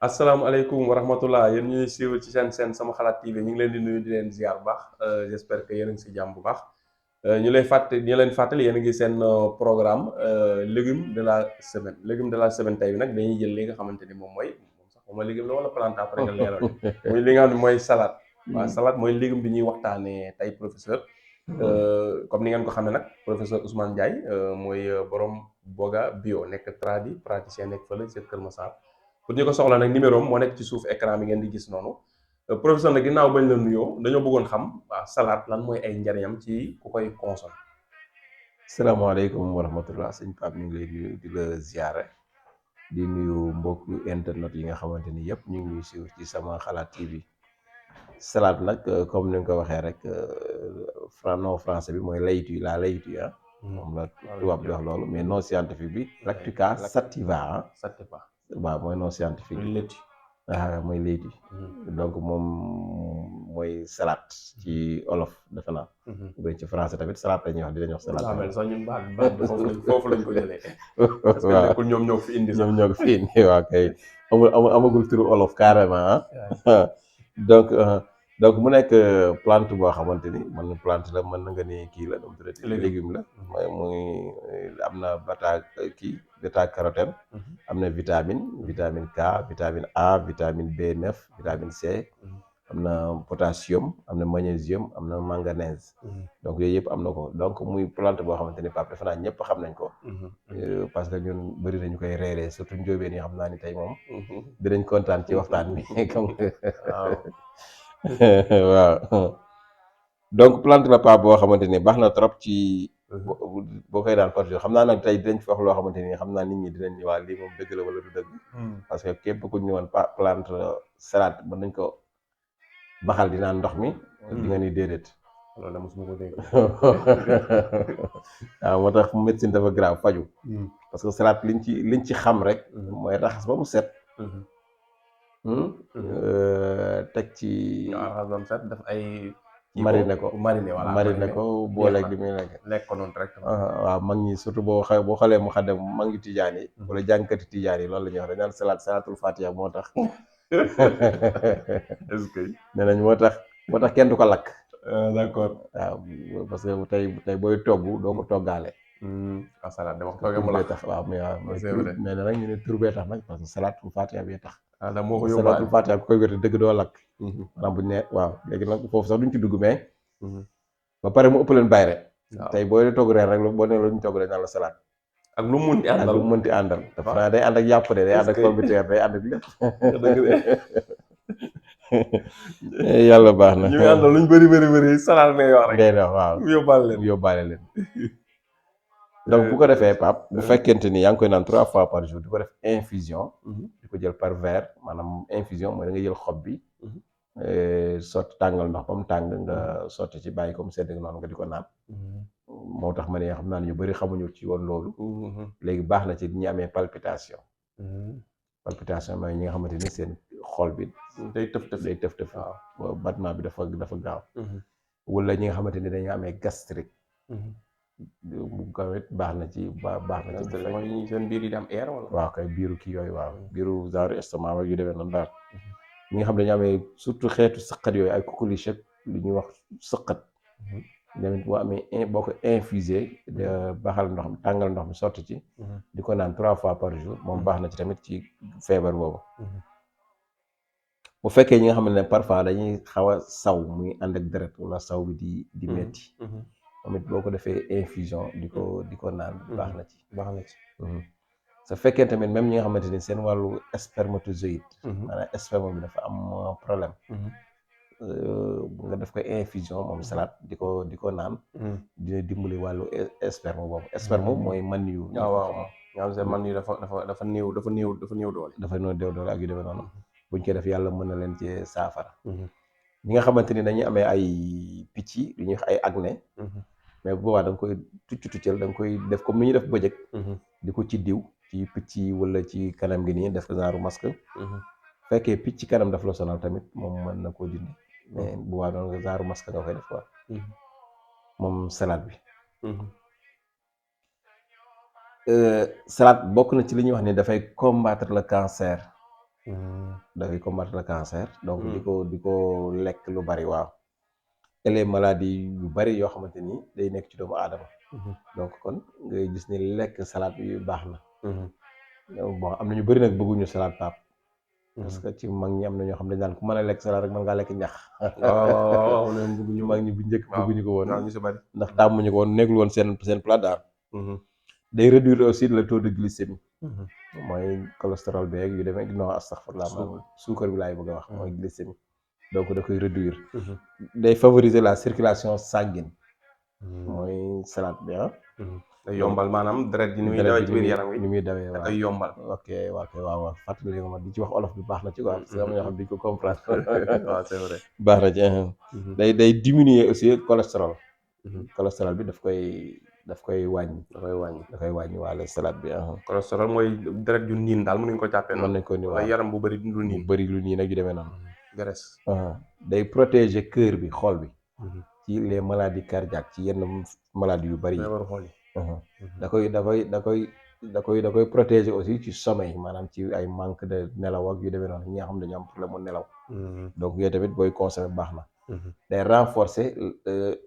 asalaamaaleykum wa rahmatullah yéen ñuy suivre ci seen sama xalaat TV ñu ngi leen di nuyu di leen ziar bu baax j'espère que yéen a ngi si jàmm bu baax ñu leen fàttali yéen a ngi seen programme légume de la semaine légume de la semaine tey bi nag dañuy jël li nga xamante ni moom sax moom légume la wala plante après nga leeral muy li nga xam ne mooy salade. waaw salade mooy légume bi ñuy waxtaanee tey professeur. Comme ni ngeen ko xamee nag professeur Ousmane Ndiaye mooy borom Boga Bio nekk praticien nekk fële ci Kër Massar. pour ñu ko soxla nag numéro am moo nekk ci suuf écran bi ngeen di gis noonu. Professeur nag ginnaaw bañ la nuyoo dañoo bëggoon xam waaw salade lan mooy ay njariñam ci ku koy consommer. salaamaaleykum wa rahmatullah sëñ Pape ñu ngi lay nuyu di la ziare di nuyu mbokku internet yi nga xamante ni yëpp ñu ngi ñuy suivre ci sama xalaat TV. Salade nag comme ni nga ko waxee rek nom français bi mooy laitue la laitue ah. moom la tubaab di wax loolu mais nom scientifique bi Lactuca sativa ah. sativa waaw mooy nom scientifique bi. laitue. mooy laitue. donc moom mooy salade ci olof defe naa. bu dee ci français tamit salade la ñuy wax dinañ wax salade. waaw mais sax ñun baat bi foofu lañ ko jëlee. parce que waaw nekkul ñoom ñoo ko fi indi sax. ñoom ñoo ko fi indi waaw kay amagul turu olof carrément ah. donc mu nekk plante boo xamante ni man plante la mën na nga ni kii la donc légume la mooy muy am na bêta carotène. am na vitamine K vitamine A vitamine B9 vitamine C. am na potassium am na magnésium am na manganèse. donc yooyu yëpp am na ko donc muy plante boo xamante ni Pape defe naa ñëpp xam nañ ko. parce que ñun bëri nañu koy reeree surtout njóobeen yi xam naa ni tey moom. dinañ kontaan ci waxtaan bi comme waaw donc plante la Pape boo xamante ni baax na trop ci. boo koy daan par jour xam naa nag tey dinañ fi wax loo xamante ni xam naa nit ñi dinañ ñëwaat lii moom dëgg la wala du dëgg. parce que képp ku ñu woon plante salade mën nañ ko baxal di naan ndox mi. di nga ni déedéet. loolu la mosuma ko dégg. waaw moo tax médecine dafa grave faju parce que salade liñ ci xam rek. mooy raxas ba mu set. teg ci. raxas ba mu set def ay. mariner ko mariner ko booleeg bi muy nekk. lekk ko noonu rek. waaw mag ñi surtout boo xoolee mu xadem mag ñi tijaan yi. wala jànkati tijaan yi loolu la ñuy wax dañ naan salaatul fatiha moo tax. est-ce que. nee nañ moo tax kenn du ko lakk. d'accord. waaw parce que tey booy togg doo ko toggaale. salade dama toogee mu lakk tax waaw mais c'est vrai. mais nag ñu ne tur bee tax nag parce que salaatul fatiha bee tax. da moo ko yóbbaale salaatul fatiha ku koy wér dëgg doo lakk. maanaam bu ñu ne waaw léegi nag foofu sax duñ ci dugg mais. ba pare mu ëpp leen bayre. waaw tey booy togg reer rek boo nee la ñu togg rek naan la salade. ak lu mu munti àndal ak lu mu munti àndal. dafa naa day ànd ak yàpp de day ànd ak pomme de terre day ànd ak lépp. yàlla baax na. ñu ngi àndal luñ bëri salade ngay wax rek. ngay wax waaw yóbbaale leen. donc bu ko defee Pape bu fekkente ni yaa ngi koy naan 3 fois par jour di ko def infusion. di ko jël par verre maanaam infusion mooy da nga jël xob bi. sotti tàngal ndox ba mu tàng nga sotti ci bàyyi ko mu sedd noonu nga di ko naan. moo tax ma ne xam naa ne ñu bëri xamuñu ci woon loolu. léegi baax na ci ñi amee palpitation. palpitation mooy ñi nga xamante ni seen xol bi. day tëf tëf. waaw battement bi dafa gaaw. wala ñi nga xamante ni dañu amee gastrique. bu gawet baax na ci. mooy seen biir yi di am air wala. waaw kay biiru kii yooyu waaw biiru genre estomac yu demee noonu daal. ñi nga xam dañu amee surtout xeetu sëqat yooyu ay coqueluche lu ñuy wax sëqat. tamit boo amee boo ko infusé baxal ndox mi tàngal ndox mi sotti ci. di ko naan 3 fois par jour moom baax na ci tamit ci feebar boobu. bu fekkee ñi nga xam ne parfois dañuy xaw a saw muy ànd ak deret wala saw bi di metti tamit boo ko defee infusion di ko naan baax na ci. su fekkee tamit même ñi nga xamante ni seen wàllu spermatozoïde. maanaam sperme bi dafa am problème. nga def ko infusion moom salade di ko naan. dina dimbali wàllu sperme boobu. sperme mooy man yu. waaw nga xam ne man yu dafa néew doole. dafa néew doole ak yu demee noonu. buñ koy def yàlla mën na leen ci saafara. ñi nga xamante ni dañuy amee ay picc yu ñuy wax ay acné. mais bu boobaa da nga koy tuccal da nga koy def comme ni ñuy def bëjëk. di ko ci diw ci picc wala ci kanam gi nii def ko genre masque. fekkee picc kanam daf la sonal tamit moom mën na koo dindi. mais bu boobaa noonu genre masque nga koy def quoi. moom salade bi. salade bokk na ci li ñuy wax ni dafay combattre le cancer. dafay combattre le cancer. donc di ko lekk lu bari waaw. et les maladies yu bari yoo xamante ni day nekk ci doomu aadama. donc kon ngay gis ni lekk salade yu baax na. bon am na ñu bari nag bëgguñu salade pap parce que ci mag ñi am na ñoo xam ne dañ naan ku mën a lekk salade rek mën ngaa lekk ñax. waaw bëgguñu mag ñi bu njëkk bëgguñu ko woon. waaw ñu si bari ndax tàmmuñu ko woon nekkul woon seen plat daal. day réduire aussi le taux de glycémie. mooy cholestérol beeg yu demee non astaghfirullah man suukar bi laay bëgg a wax. mooy glycémie. donc da koy réduire. day favoriser la circulation sanguine. mooy salade bi ah. day yombal maanaam deret ji ni muy dawee ci biir yaram wi ni muy dawee waaw day yombal. ok waaw fàttali nga ma di ci wax olof bi baax na ci quoi parce que am na ñoo xam ne duñ ko comprendre. waaw c'est vrai. baax na ci. day diminuer aussi cholestérol. cholestérol bi daf koy wàññi. da koy wàññi waale salade bi. cholestérol mooy deret ju niin daal mën nañu ko jàppee noonu. mën nañ ko ni waaw yaram bu bëri lu niin. bu bëri lu niin ak yu demee noonu. graisse. day protéger cœur bi xol bi. ci les maladies cardiaques ci yenn maladies yu bari yi. da koy protéger aussi ci sommeil maanaam ci ay manque de nelaw ak yu demee noonu ñi nga xam dañu am problème mu nelaw. donc yooyu tamit booy consommer baax na. day renforcer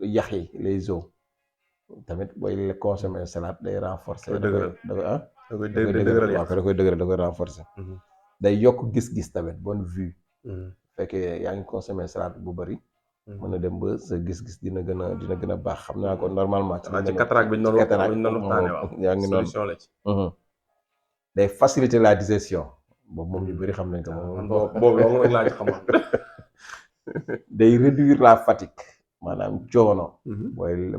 yax yi les os tamit booy consommer salade day renforcer. da koy renforcer. day yokk gis-gis tamit bonne vue. fekkee yaa ngi consommer salade bu bari. mën na dem ba sa gis-gis dina gën a baax xam naa ko normalement. ci cataracte bi ñu doon waxtaanee waaw yaa ngi noonu solution la ci. day faciliter la digestion boobu moom ñu bëri xam nañ ko moom. boobu laa ci xamoon. day réduire la fatigue maanaam coono.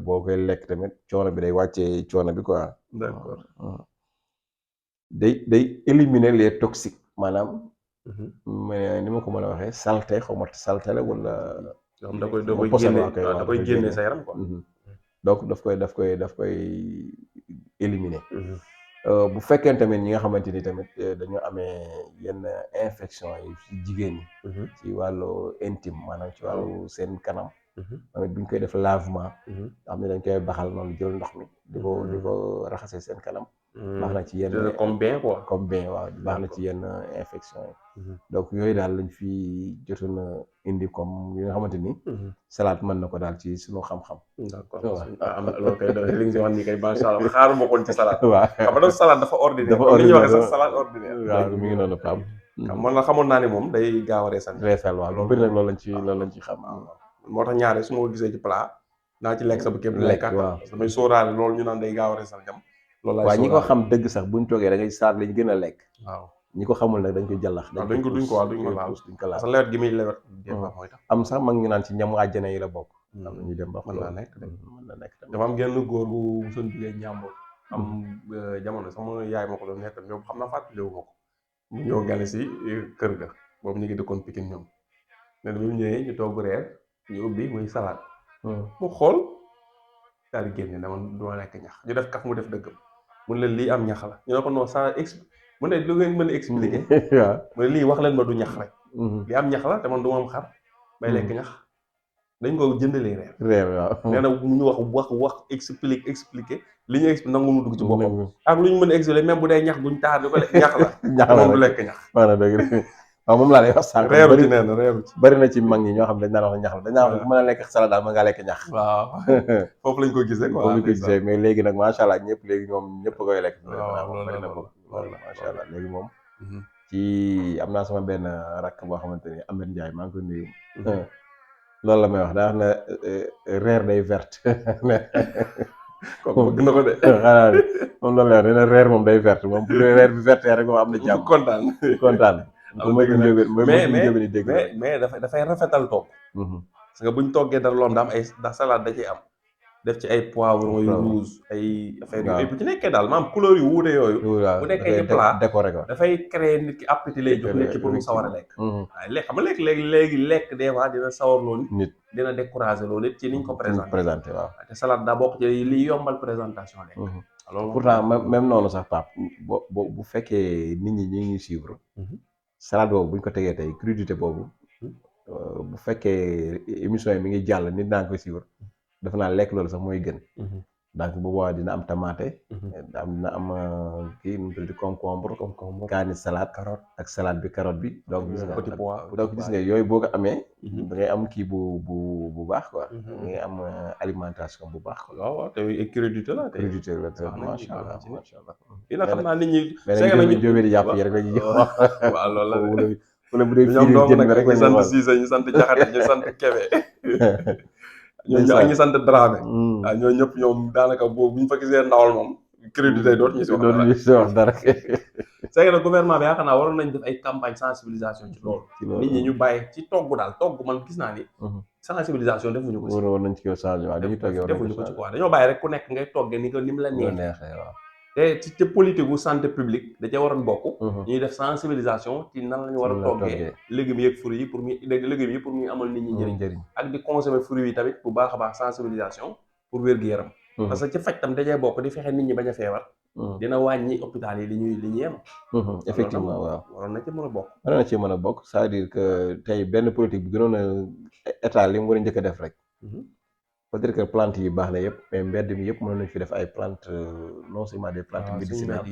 boo koy lekk tamit coono bi day wàccee coono bi quoi. d'accord. day éliminer les toxiques maanaam. mais ni ma ko mën a waxee saleté xaw ma saleté la wala. da koy génne sa yaram quoi. donc daf koy éliminer. bu fekkee tamit ñi nga xamante ni tamit dañoo amee yenn infection yi ci jigéen ñi. ci wàllu intime maanaam ci wàllu seen kanam. tamit bu ñu koy def lavement. xam ne dañ koy baxal noonu jël ndox mi di ko raxasee seen kanam. baax na ci yenn comme bain quoi. comme bain waaw baax na ci yenn infection yi. donc yooyu daal lañ fi jotoon a indi comme yi nga xamante ni. salade mën na ko daal ci suñu xam-xam. d'accord am na loolu kay li nga si wax nii kay macha allah xaaruma koon ci salade. waaw xam nga salade dafa ordinaire. dafa ordinaire li ñuy waxee sax salade ordinaire. waaw mi ngi noonu Pape. man la xamoon naa ni moom day gaaw a reesal. waaw lu bëri nag loolu lañ ci xam. moo tax ñaare su ma ko gisee ci plat naa ci lekk sa bu képp lekk waaw damay sóoraale loolu ñu naan day gaaw a reesal jam. loolu laay ñi ko xam dëgg sax buñ toogee da ngay saar lañ gën a lekk. waaw ñi ko xamul nag dañ koy jàllax. duñ ko laal duñ ko laal parce que lewet gi muy lewet. mooy tax am sax mag ñu naan ci ñamu àjjana yi la bokk. am na ñu dem ba mën naa nekk tamit. dafa am genn góor bu son jugee njàmbur am jamono sama yaay ma ko doon nettal ñoom xam naa fàttaliwu ma ko mu ñëw gane si kër ga boobu ñu ngi dëkkoon Pikine ñoom mais bi mu ñëwee ñu togg reer ñu ubbi muy salade mu xool daal di génne dama duma lekk ñax ñu def kaf mu def dëggam mu ne leen lii am ñax la ñu ne ko non ça mu ne lu ngeen mën a expliquer waaw mu ne lii wax leen ma du ñax rek li am ñax la te man du ma am xar bay lekk ñax dañ ko jëndalee reer waaw nee na ñu wax expliquer li ñu expliqué nangu mu dugg ci boppam ak lu ñu mën a expliquer même bu dee ñax guñ taar di ko lekk ñax la moom du lekk ñax maanaam dëgg waaw moom laa lay wax sànq reeru ci nee na reeru ci bari na ci mag ñi ñoo xam ne dañ naan wax ñax la dañ naan wax bu mën a lekk salade daal mën ngaa lekk ñax waaw foofu lañ ko gisee quoi foofu lañ ko gisee mais léegi nag macha allah ñëpp léegi ñoom ñëpp koy lekk waaw bari na loolu macha allah léegi moom ci am naa sama benn rakk boo xamante ni Ahmed Ndiaye maa ngi ko nuyu loolu la may wax daa wax ne reer day verte kon bëgg na ko de xanaa moom loolu la wax nee na reer moom day verte moom bu reer bi verte rek moom am na jàmm kontaan mais dafay rafetal toog parce que buñ toggee dara loom da am ay ndax salade da ciy am def ci ay poivron yu rouge ay affaire yu bu ci nekkee daal maanaam couleur yu wuute yooyu bu nekkee ci plat décoré ko dafay créer nit ki appétit lay jox nit ki pour mu sawar a lekk waaye lekk xam nga léegi lekk des fois dina sawar loo nit dina décourager loo nit ci niñ ko présenté waaw te salade daa bokk ci li yombal présentation lekk alors pourtant même noonu sax Pape bu fekkee nit ñi ñi ngi suivre salade boobu bu ñu ko tegee tey crudité boobu bu fekkee émission yi mi ngi jàll nit naa koy suivre dafa naa lekk loolu sax mooy gën donc bu boobaa dina am tomate. dina am kii nu mu tudd concombre. kaani salade. carotte ak salade bi carotte bi. donc gis nga petit pois. donc gis nga yooyu boo ko amee. da ngay am kii bu baax quoi. da ngay am alimentation bu baax quoi. waaw te crédité la crédité la te macha allah macha allah. dina xam naa nit ñi. c'est que nag jóobee di yàpp yi rek la ñuy wax. waaw loolu la wala bu dee ñoom fii dong jën nag bi rek ñu la sant ñuy wax. Cissé ñu sant Jaxate ñu sant Kebe ñoom ak ñu sant Dramé waaw ñooñu ñëpp ñoom daanaka boobu bu ñu fa gisee ndawal moom crédité dootu ñu si wax dara dootu ñu si wax dara. c'est que nag gouvernement bi yaakaar naa waroon nañ def ay campagne sensibilisation ci loolu nit ñi ñu bàyyi ci togg daal togg man gis naa ni sensibilisation defuñu ko si war nañ ci ko changé waaw dañuy toggee defuñu ko ci quoi dañoo bàyyi rek ku nekk ngay togge ni ko ni mu la neexee waaw te ci politique gu santé publique da cee waroon bokk ñuy def sensibilisation ci nan lañu war a toggee légumes yeeg fruits yi pour muy légumes yi pour muy amal nit ñi njëriñ ak di consommer fruits yi tamit bu baax a baax sensibilisation pour wér-gu-yaram parce que ci faj tam da cee bokk di fexe nit ñi bañ a feebar dina wàññi hôpital yi li ñuy am effectivement waaw waroon na ci mën a bokk waroon na ci mën a bokk c'est-à-dire que tey benn politique bu gënoon a état li mu war a njëkk a def rek peut-être que plante yi baax na yëpp mais mbedd mi yëpp mënoon nañu fi def ay plantes non seulement des plantes médicinales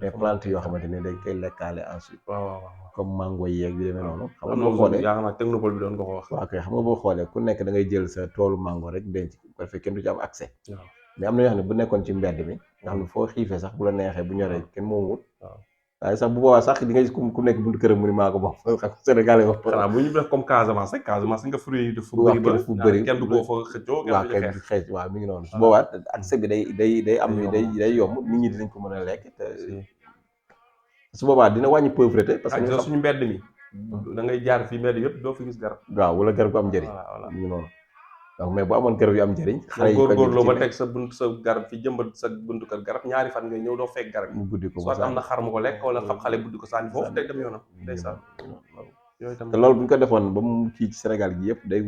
mais plantes yoo xamante ne dañ koy lekkaale ensuite waaw comme mango yeeg yu demee noonu xam nga boo xoolee yaakaar naa technopole bi doon nga ko wax waaw kay xam nga boo xoolee ku nekk da ngay jël sa toolu mango rek denc parce que kenn du ci am accès mais am na yoo xam ne bu nekkoon ci mbedd mi nga xam ne foo xiifee sax bu la neexee bu ñoree kenn moomut waaye sax bu boobaa sax di nga gis ku nekk buntu këram mu ni maa ko moom xam Sénégal yi wax xanaa bu ñu def comme Casamance rek Casamance nga fruit yi dafa bëri kenn du ko fa xëccoo waaw kenn du xeex waaw mi ngi noonu su boobaa accès bi day am day yomb nit ñi dinañ ko mën a lekk te su boobaa dina wàññi pauvreté parce que suñu mbedd mi da ngay jaar fii mbedd yëpp doo fi gis garab waaw wala garab gu am njëriñ mi ngi noonu donc mais bu amoon garab yu am njëriñ xale yi góorgóorloo ba teg sa garab fi jëmbat sa buntu kër garab ñaari fan ngay ñëw doo fekk garab yi mu guddi ko soit am na xar mu ko lekk wala xam xale buddi ko sànni foofu teg dem yoonam ndeysaan yooyu tam te loolu bu ñu ko defoon ba mu kii ci Sénégal gi yëpp day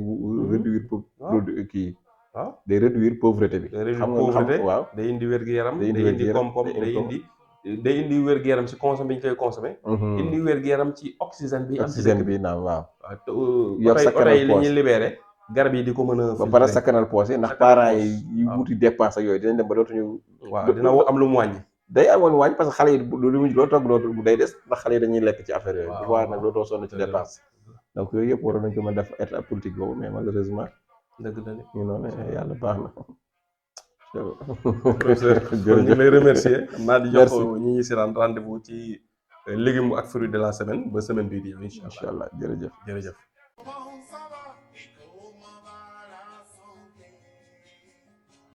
réduire produit kii waaw day réduire pauvreté bi xam nga waaw day indi wér-gu-yaram day indi koom-koom day indi wér-gu-yaram ci consommé bi ñu koy consommé indi wér-gu-yaram ci oxygène bi am ci oxygène bi naam waaw yor sa kanam yi li ñuy libéré garab yi di ko mën a ba pare sakkanal poos yi ndax parents yi wuti dépense ak yooyu dinañ dem ba dootuñu waaw dina am lu mu wàññi day amoon wàññi parce que xale yi loo togg loo day des ndax xale yi dañuy lekk ci affaire yooyu bu baax nag dootoo sonn ci dépense donc yooyu yëpp waroon nañ ko mën def état politique boobu mais malheureusement dëgg la ñu noonu yàlla baax na professeur ñu ngi lay remercier xam naa di jox ñi ñi si rendez-vous ci légumes ak fruits de la semaine ba semaine bii di ñëw incha allah jërëjëf